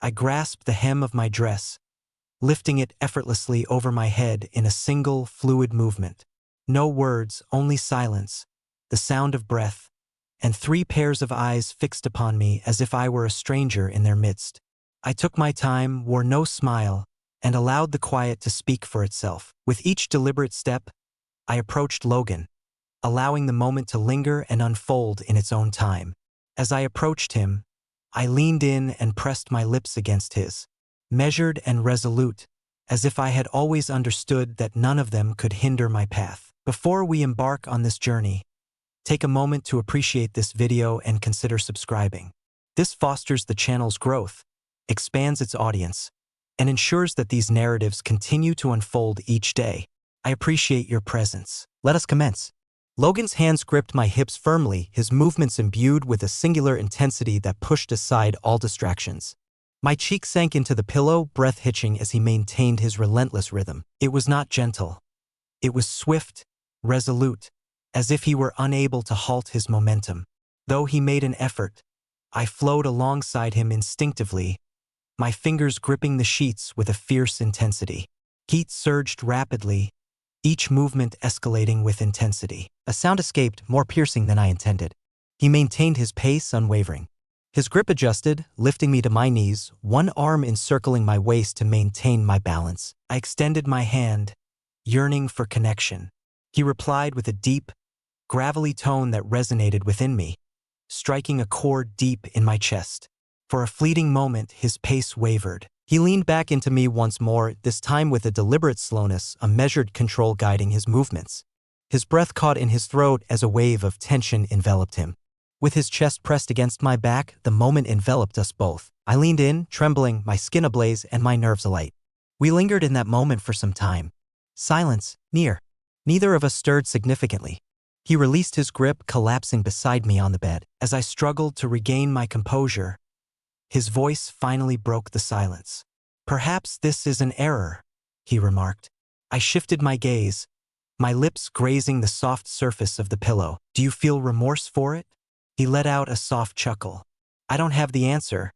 I grasped the hem of my dress, lifting it effortlessly over my head in a single, fluid movement. No words, only silence, the sound of breath, and 3 pairs of eyes fixed upon me as if I were a stranger in their midst. I took my time, wore no smile, and allowed the quiet to speak for itself. With each deliberate step, I approached Logan, allowing the moment to linger and unfold in its own time. As I approached him, I leaned in and pressed my lips against his, measured and resolute, as if I had always understood that none of them could hinder my path. Before we embark on this journey, take a moment to appreciate this video and consider subscribing. This fosters the channel's growth, expands its audience, and ensures that these narratives continue to unfold each day. I appreciate your presence. Let us commence. Logan's hands gripped my hips firmly, his movements imbued with a singular intensity that pushed aside all distractions. My cheek sank into the pillow, breath hitching as he maintained his relentless rhythm. It was not gentle. It was swift, resolute, as if he were unable to halt his momentum. Though he made an effort, I flowed alongside him instinctively, my fingers gripping the sheets with a fierce intensity. Heat surged rapidly, each movement escalating with intensity. A sound escaped, more piercing than I intended. He maintained his pace unwavering. His grip adjusted, lifting me to my knees, one arm encircling my waist to maintain my balance. I extended my hand, yearning for connection. He replied with a deep, gravelly tone that resonated within me, striking a chord deep in my chest. For a fleeting moment, his pace wavered. He leaned back into me once more, this time with a deliberate slowness, a measured control guiding his movements. His breath caught in his throat as a wave of tension enveloped him. With his chest pressed against my back, the moment enveloped us both. I leaned in, trembling, my skin ablaze and my nerves alight. We lingered in that moment for some time. Silence, near. Neither of us stirred significantly. He released his grip, collapsing beside me on the bed. As I struggled to regain my composure, his voice finally broke the silence. "Perhaps this is an error," he remarked. I shifted my gaze, my lips grazing the soft surface of the pillow. "Do you feel remorse for it?" He let out a soft chuckle. "I don't have the answer,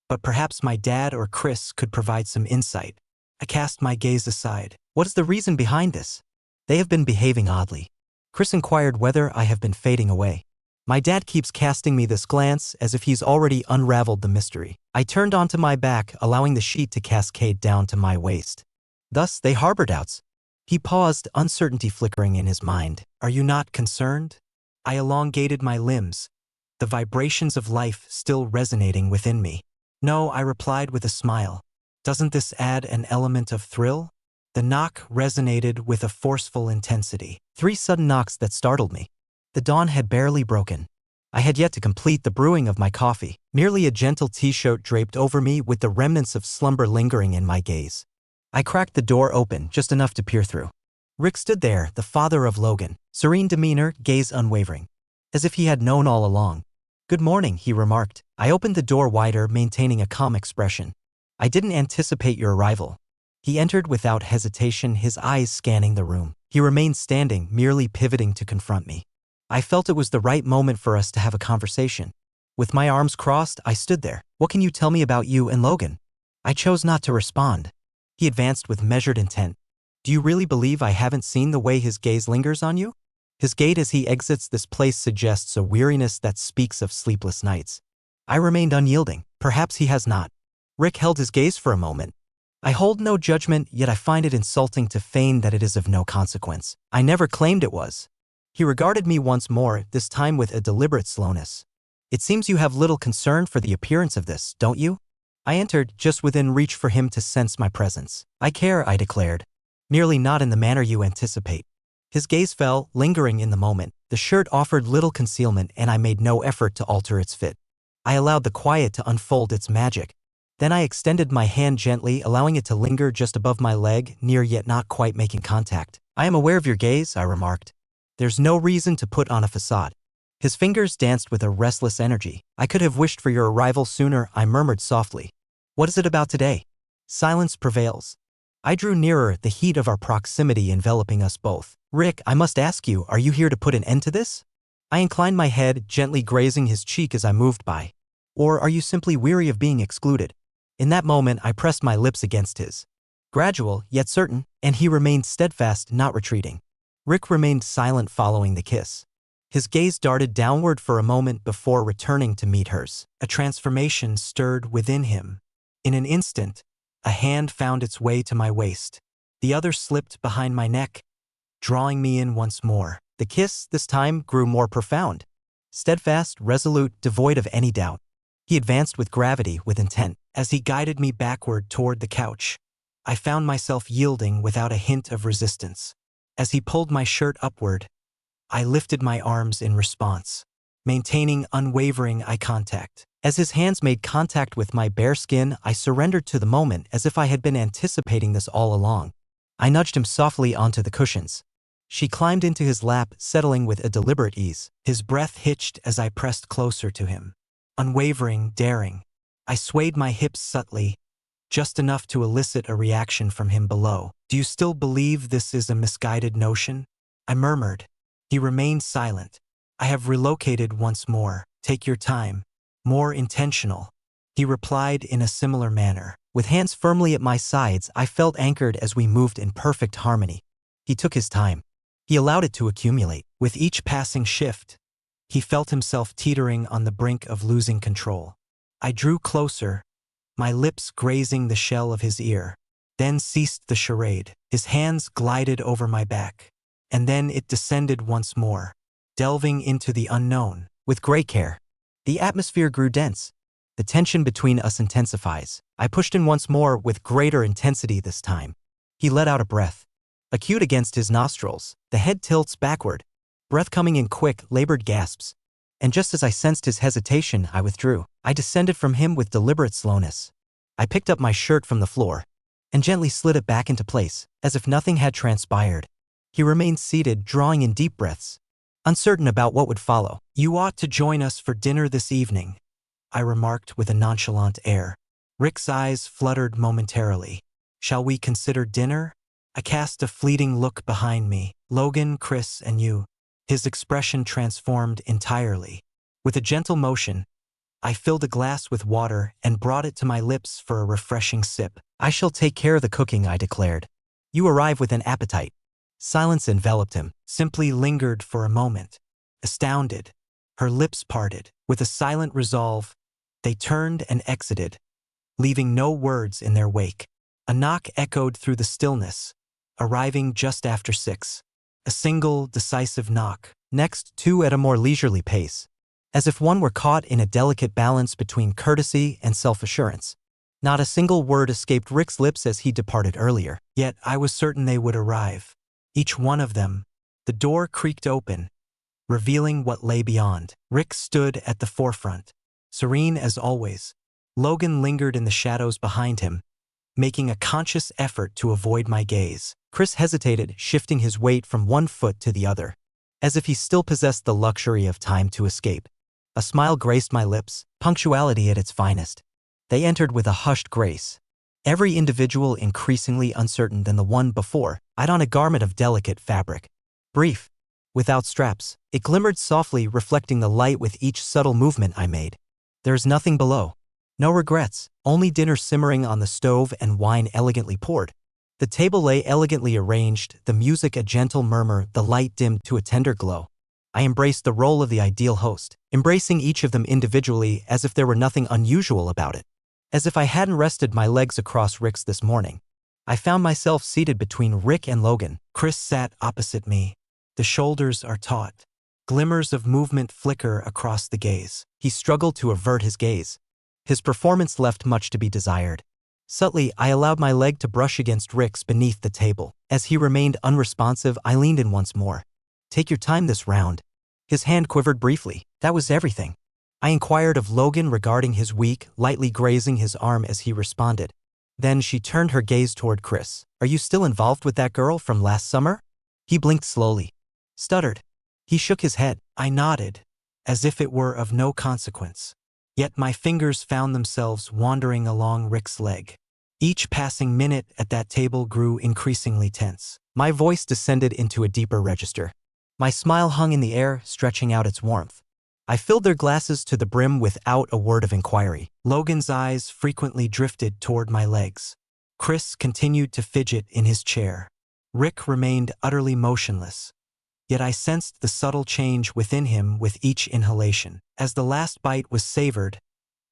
but perhaps my dad or Chris could provide some insight." I cast my gaze aside. "What is the reason behind this?" "They have been behaving oddly." Chris inquired whether I have been fading away. "My dad keeps casting me this glance as if he's already unraveled the mystery." I turned onto my back, allowing the sheet to cascade down to my waist. "Thus they harbor doubts." He paused, uncertainty flickering in his mind. "Are you not concerned?" I elongated my limbs, the vibrations of life still resonating within me. "No," I replied with a smile. "Doesn't this add an element of thrill?" The knock resonated with a forceful intensity. 3 sudden knocks that startled me. The dawn had barely broken. I had yet to complete the brewing of my coffee, merely a gentle t-shirt draped over me with the remnants of slumber lingering in my gaze. I cracked the door open, just enough to peer through. Rick stood there, the father of Logan, serene demeanor, gaze unwavering, as if he had known all along. "Good morning," he remarked. I opened the door wider, maintaining a calm expression. "I didn't anticipate your arrival." He entered without hesitation, his eyes scanning the room. He remained standing, merely pivoting to confront me. I felt it was the right moment for us to have a conversation. With my arms crossed, I stood there. "What can you tell me about you and Logan?" I chose not to respond. He advanced with measured intent. "Do you really believe I haven't seen the way his gaze lingers on you?" His gait as he exits this place suggests a weariness that speaks of sleepless nights. I remained unyielding. "Perhaps he has not." Rick held his gaze for a moment. "I hold no judgment, yet I find it insulting to feign that it is of no consequence. I never claimed it was." He regarded me once more, this time with a deliberate slowness. "It seems you have little concern for the appearance of this, don't you?" I entered, just within reach for him to sense my presence. "I care," I declared. "Merely not in the manner you anticipate." His gaze fell, lingering in the moment. The shirt offered little concealment, and I made no effort to alter its fit. I allowed the quiet to unfold its magic. Then I extended my hand gently, allowing it to linger just above my leg, near yet not quite making contact. "I am aware of your gaze," I remarked. "There's no reason to put on a facade." His fingers danced with a restless energy. "I could have wished for your arrival sooner," I murmured softly. "What is it about today?" Silence prevails. I drew nearer, the heat of our proximity enveloping us both. "Rick, I must ask you, are you here to put an end to this?" I inclined my head, gently grazing his cheek as I moved by. "Or are you simply weary of being excluded?" In that moment, I pressed my lips against his. Gradual, yet certain, and he remained steadfast, not retreating. Rick remained silent following the kiss. His gaze darted downward for a moment before returning to meet hers. A transformation stirred within him. In an instant, a hand found its way to my waist. The other slipped behind my neck, drawing me in once more. The kiss, this time, grew more profound. Steadfast, resolute, devoid of any doubt. He advanced with gravity, with intent. As he guided me backward toward the couch, I found myself yielding without a hint of resistance. As he pulled my shirt upward, I lifted my arms in response, maintaining unwavering eye contact. As his hands made contact with my bare skin, I surrendered to the moment as if I had been anticipating this all along. I nudged him softly onto the cushions. She climbed into his lap, settling with a deliberate ease. His breath hitched as I pressed closer to him. Unwavering, daring. I swayed my hips subtly, just enough to elicit a reaction from him below. "Do you still believe this is a misguided notion?" I murmured. He remained silent. "I have relocated once more. Take your time. More intentional." He replied in a similar manner. With hands firmly at my sides, I felt anchored as we moved in perfect harmony. He took his time. He allowed it to accumulate. With each passing shift, he felt himself teetering on the brink of losing control. I drew closer, my lips grazing the shell of his ear. Then ceased the charade. His hands glided over my back. And then it descended once more, delving into the unknown. With great care, the atmosphere grew dense. The tension between us intensifies. I pushed in once more with greater intensity this time. He let out a breath. Acute against his nostrils, the head tilts backward, breath coming in quick, labored gasps. And just as I sensed his hesitation, I withdrew. I descended from him with deliberate slowness. I picked up my shirt from the floor and gently slid it back into place, as if nothing had transpired. He remained seated, drawing in deep breaths, uncertain about what would follow. "You ought to join us for dinner this evening," I remarked with a nonchalant air. Rick's eyes fluttered momentarily. "Shall we consider dinner?" I cast a fleeting look behind me. "Logan, Chris, and you." His expression transformed entirely. With a gentle motion, I filled a glass with water and brought it to my lips for a refreshing sip. "I shall take care of the cooking," I declared. "You arrive with an appetite." Silence enveloped him, simply lingered for a moment. Astounded, her lips parted. With a silent resolve, they turned and exited, leaving no words in their wake. A knock echoed through the stillness, arriving just after 6. A single, decisive knock. Next, 2 at a more leisurely pace, as if one were caught in a delicate balance between courtesy and self-assurance. Not a single word escaped Rick's lips as he departed earlier, yet I was certain they would arrive. Each one of them. The door creaked open, revealing what lay beyond. Rick stood at the forefront, serene as always. Logan lingered in the shadows behind him, making a conscious effort to avoid my gaze. Chris hesitated, shifting his weight from one foot to the other, as if he still possessed the luxury of time to escape. A smile graced my lips, punctuality at its finest. They entered with a hushed grace, every individual increasingly uncertain than the one before. I'd on a garment of delicate fabric. Brief, without straps, it glimmered softly, reflecting the light with each subtle movement I made. There's nothing below. No regrets, only dinner simmering on the stove and wine elegantly poured. The table lay elegantly arranged, the music a gentle murmur, the light dimmed to a tender glow. I embraced the role of the ideal host, embracing each of them individually as if there were nothing unusual about it. As if I hadn't rested my legs across Rick's this morning, I found myself seated between Rick and Logan. Chris sat opposite me. The shoulders are taut. Glimmers of movement flicker across the gaze. He struggled to avert his gaze. His performance left much to be desired. Subtly, I allowed my leg to brush against Rick's beneath the table. As he remained unresponsive, I leaned in once more. "Take your time this round." His hand quivered briefly. That was everything. I inquired of Logan regarding his weak, lightly grazing his arm as he responded. Then she turned her gaze toward Chris. "Are you still involved with that girl from last summer?" He blinked slowly. Stuttered. He shook his head. I nodded, as if it were of no consequence. Yet my fingers found themselves wandering along Rick's leg. Each passing minute at that table grew increasingly tense. My voice descended into a deeper register. My smile hung in the air, stretching out its warmth. I filled their glasses to the brim without a word of inquiry. Logan's eyes frequently drifted toward my legs. Chris continued to fidget in his chair. Rick remained utterly motionless. Yet I sensed the subtle change within him with each inhalation. As the last bite was savored,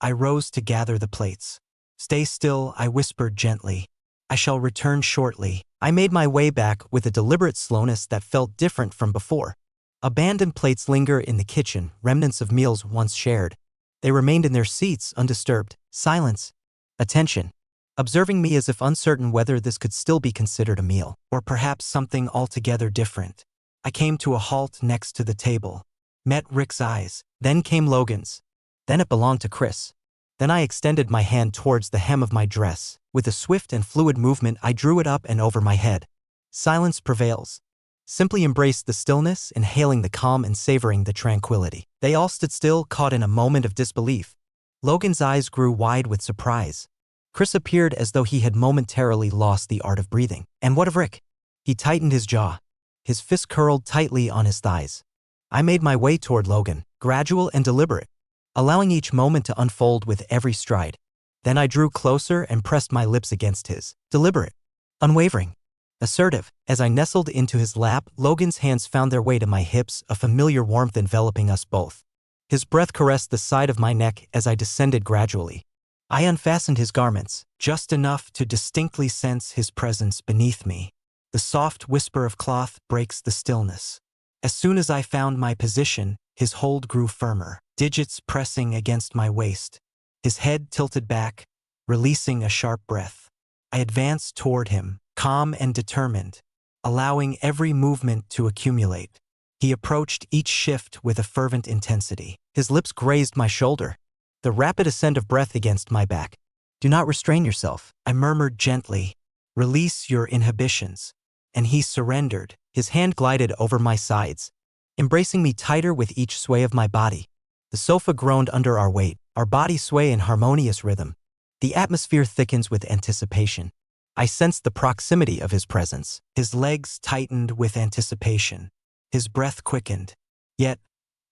I rose to gather the plates. "Stay still," I whispered gently. "I shall return shortly." I made my way back with a deliberate slowness that felt different from before. Abandoned plates linger in the kitchen, remnants of meals once shared. They remained in their seats, undisturbed. Silence. Attention. Observing me as if uncertain whether this could still be considered a meal, or perhaps something altogether different. I came to a halt next to the table. Met Rick's eyes. Then came Logan's. Then it belonged to Chris. Then I extended my hand towards the hem of my dress. With a swift and fluid movement, I drew it up and over my head. Silence prevails. Simply embraced the stillness, inhaling the calm and savoring the tranquility. They all stood still, caught in a moment of disbelief. Logan's eyes grew wide with surprise. Chris appeared as though he had momentarily lost the art of breathing. And what of Rick? He tightened his jaw. His fist curled tightly on his thighs. I made my way toward Logan, gradual and deliberate, allowing each moment to unfold with every stride. Then I drew closer and pressed my lips against his. Deliberate. Unwavering. Assertive. As I nestled into his lap, Logan's hands found their way to my hips, a familiar warmth enveloping us both. His breath caressed the side of my neck as I descended gradually. I unfastened his garments, just enough to distinctly sense his presence beneath me. The soft whisper of cloth breaks the stillness. As soon as I found my position, his hold grew firmer, digits pressing against my waist. His head tilted back, releasing a sharp breath. I advanced toward him, calm and determined, allowing every movement to accumulate. He approached each shift with a fervent intensity. His lips grazed my shoulder, the rapid ascent of breath against my back. "Do not restrain yourself," I murmured gently. "Release your inhibitions." And he surrendered. His hand glided over my sides, embracing me tighter with each sway of my body. The sofa groaned under our weight, our bodies sway in harmonious rhythm. The atmosphere thickens with anticipation. I sensed the proximity of his presence. His legs tightened with anticipation. His breath quickened. Yet,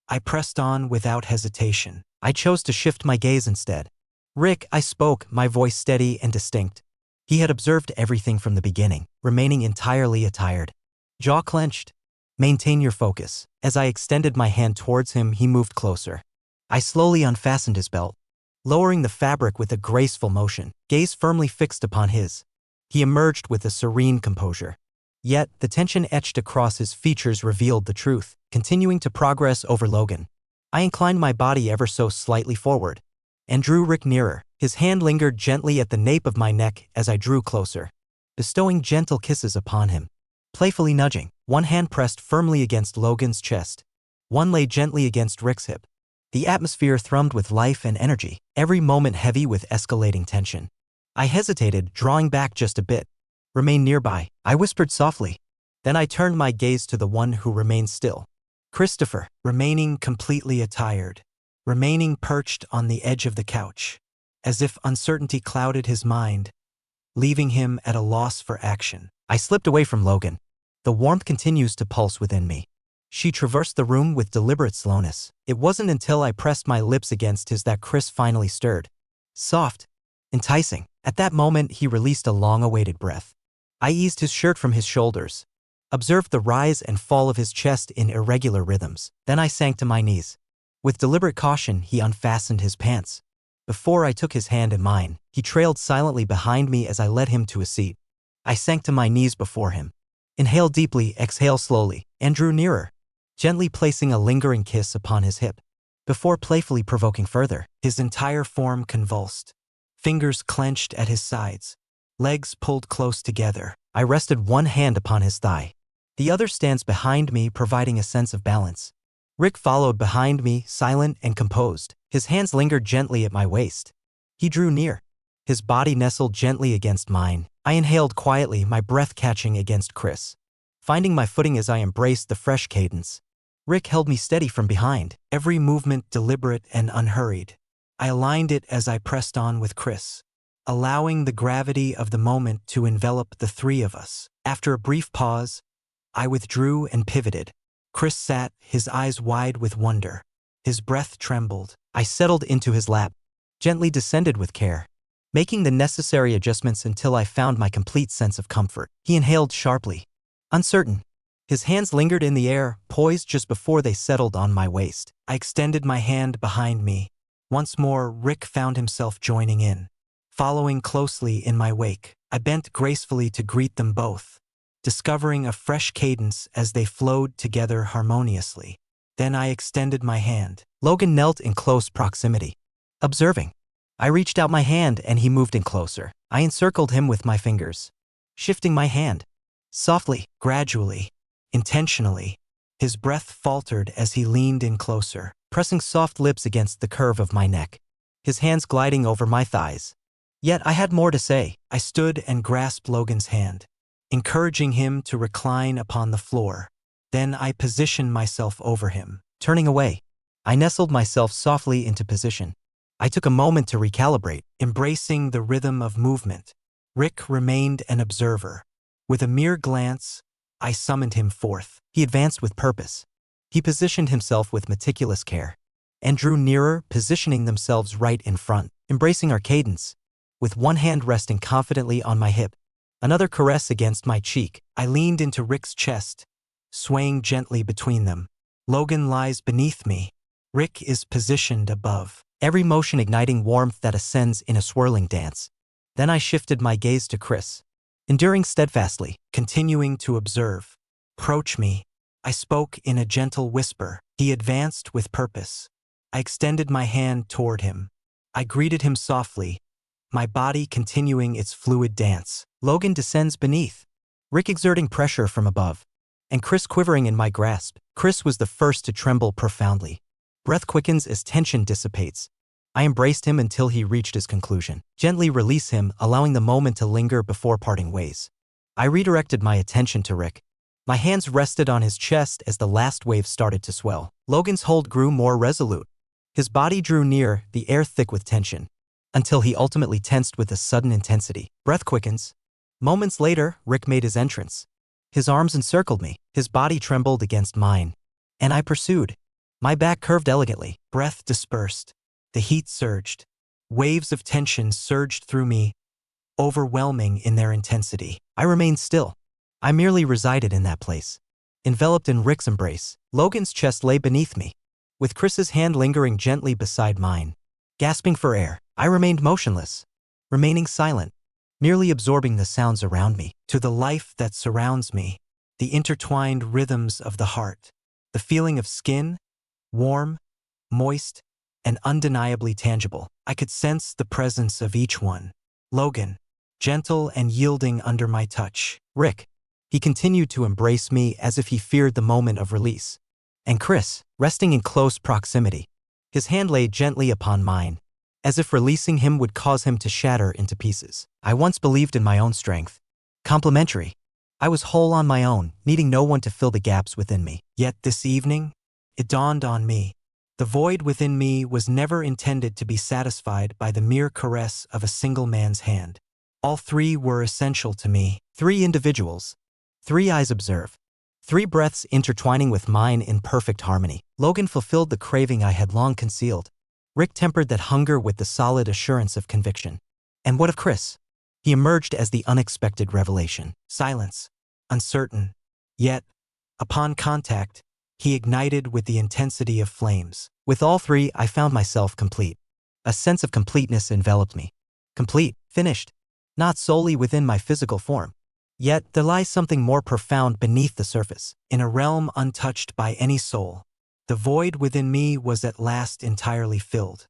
I pressed on without hesitation. I chose to shift my gaze instead. "Rick," I spoke, my voice steady and distinct. He had observed everything from the beginning, remaining entirely attired. Jaw clenched. "Maintain your focus." As I extended my hand towards him, he moved closer. I slowly unfastened his belt, lowering the fabric with a graceful motion, gaze firmly fixed upon his. He emerged with a serene composure. Yet, the tension etched across his features revealed the truth, continuing to progress over Logan. I inclined my body ever so slightly forward and drew Rick nearer. His hand lingered gently at the nape of my neck as I drew closer, bestowing gentle kisses upon him. Playfully nudging, one hand pressed firmly against Logan's chest. One lay gently against Rick's hip. The atmosphere thrummed with life and energy, every moment heavy with escalating tension. I hesitated, drawing back just a bit. "Remain nearby," I whispered softly. Then I turned my gaze to the one who remained still. Christopher, remaining completely attired, remaining perched on the edge of the couch, as if uncertainty clouded his mind, leaving him at a loss for action. I slipped away from Logan. The warmth continues to pulse within me. She traversed the room with deliberate slowness. It wasn't until I pressed my lips against his that Chris finally stirred. Soft, enticing. At that moment, he released a long-awaited breath. I eased his shirt from his shoulders, observed the rise and fall of his chest in irregular rhythms. Then I sank to my knees. With deliberate caution, he unfastened his pants. Before I took his hand in mine, he trailed silently behind me as I led him to a seat. I sank to my knees before him. Inhaled deeply, exhaled slowly, and drew nearer, gently placing a lingering kiss upon his hip. Before playfully provoking further, his entire form convulsed. Fingers clenched at his sides. Legs pulled close together. I rested one hand upon his thigh. The other stands behind me, providing a sense of balance. Rick followed behind me, silent and composed. His hands lingered gently at my waist. He drew near. His body nestled gently against mine. I inhaled quietly, my breath catching against Chris, finding my footing as I embraced the fresh cadence. Rick held me steady from behind, every movement deliberate and unhurried. I aligned it as I pressed on with Chris, allowing the gravity of the moment to envelop the three of us. After a brief pause, I withdrew and pivoted. Chris sat, his eyes wide with wonder. His breath trembled. I settled into his lap, gently descended with care, making the necessary adjustments until I found my complete sense of comfort. He inhaled sharply, uncertain. His hands lingered in the air, poised just before they settled on my waist. I extended my hand behind me. Once more, Rick found himself joining in, following closely in my wake. I bent gracefully to greet them both, discovering a fresh cadence as they flowed together harmoniously. Then I extended my hand. Logan knelt in close proximity, observing. I reached out my hand and he moved in closer. I encircled him with my fingers, shifting my hand. Softly, gradually, intentionally. His breath faltered as he leaned in closer, pressing soft lips against the curve of my neck, his hands gliding over my thighs. Yet I had more to say. I stood and grasped Logan's hand, encouraging him to recline upon the floor. Then I positioned myself over him. Turning away, I nestled myself softly into position. I took a moment to recalibrate, embracing the rhythm of movement. Rick remained an observer. With a mere glance, I summoned him forth. He advanced with purpose. He positioned himself with meticulous care, and drew nearer, positioning themselves right in front, embracing our cadence. With one hand resting confidently on my hip, another caress against my cheek, I leaned into Rick's chest, swaying gently between them. Logan lies beneath me. Rick is positioned above, every motion igniting warmth that ascends in a swirling dance. Then I shifted my gaze to Chris, enduring steadfastly, continuing to observe. Approach me, I spoke in a gentle whisper. He advanced with purpose. I extended my hand toward him. I greeted him softly, my body continuing its fluid dance. Logan descends beneath, Rick exerting pressure from above, and Chris quivering in my grasp. Chris was the first to tremble profoundly. Breath quickens as tension dissipates. I embraced him until he reached his conclusion. Gently release him, allowing the moment to linger before parting ways. I redirected my attention to Rick. My hands rested on his chest as the last wave started to swell. Logan's hold grew more resolute. His body drew near, the air thick with tension, until he ultimately tensed with a sudden intensity. Breath quickens. Moments later, Rick made his entrance. His arms encircled me. His body trembled against mine, and I pursued. My back curved elegantly. Breath dispersed. The heat surged. Waves of tension surged through me, overwhelming in their intensity. I remained still. I merely resided in that place, enveloped in Rick's embrace. Logan's chest lay beneath me, with Chris's hand lingering gently beside mine. Gasping for air, I remained motionless, remaining silent, merely absorbing the sounds around me. To the life that surrounds me, the intertwined rhythms of the heart, the feeling of skin, warm, moist, and undeniably tangible. I could sense the presence of each one. Logan, gentle and yielding under my touch. Rick, he continued to embrace me as if he feared the moment of release. And Chris, resting in close proximity, his hand lay gently upon mine, as if releasing him would cause him to shatter into pieces. I once believed in my own strength. Complementary. I was whole on my own, needing no one to fill the gaps within me. Yet this evening, it dawned on me. The void within me was never intended to be satisfied by the mere caress of a single man's hand. All three were essential to me. 3 individuals. 3 eyes observe. 3 breaths intertwining with mine in perfect harmony. Logan fulfilled the craving I had long concealed. Rick tempered that hunger with the solid assurance of conviction. And what of Chris? He emerged as the unexpected revelation. Silence. Uncertain. Yet, upon contact, he ignited with the intensity of flames. With all 3, I found myself complete. A sense of completeness enveloped me. Complete, finished, not solely within my physical form. Yet there lies something more profound beneath the surface. In a realm untouched by any soul, the void within me was at last entirely filled.